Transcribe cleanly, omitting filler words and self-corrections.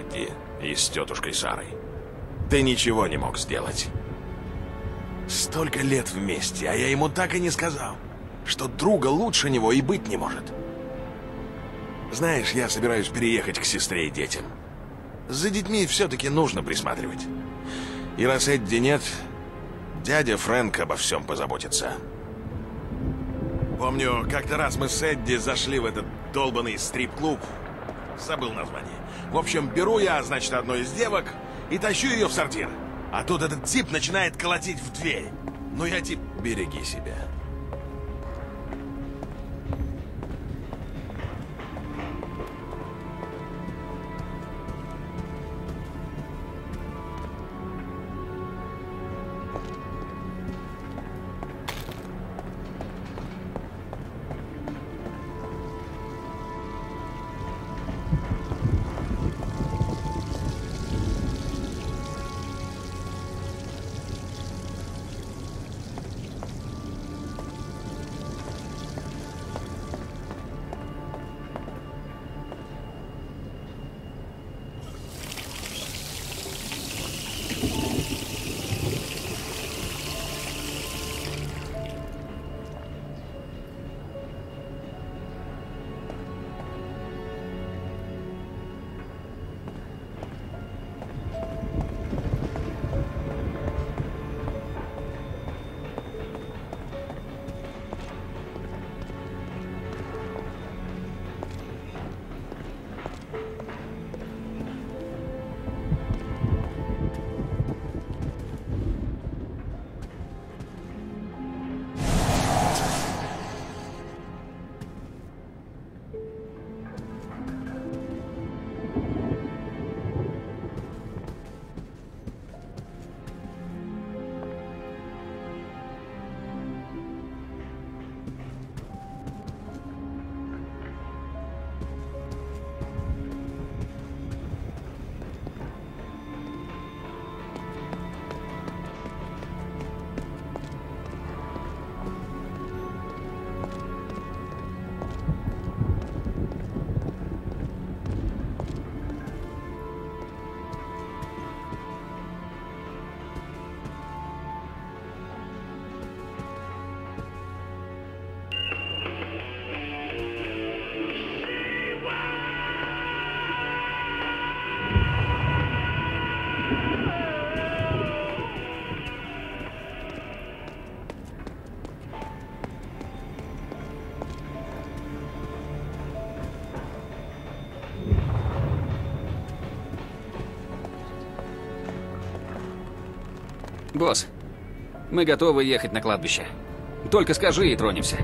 Эдди и с тетушкой Сарой. Ты ничего не мог сделать. Столько лет вместе, а я ему так и не сказал, что друга лучше него и быть не может. Знаешь, я собираюсь переехать к сестре и детям. За детьми все-таки нужно присматривать. И раз Эдди нет, дядя Фрэнк обо всем позаботится. Помню, как-то раз мы с Эдди зашли в этот долбанный стрип-клуб. Забыл название. В общем, беру я, значит, одну из девок и тащу ее в сортир. А тут этот тип начинает колотить в дверь. Ну я тип, береги себя. Босс, мы готовы ехать на кладбище. Только скажи и тронемся.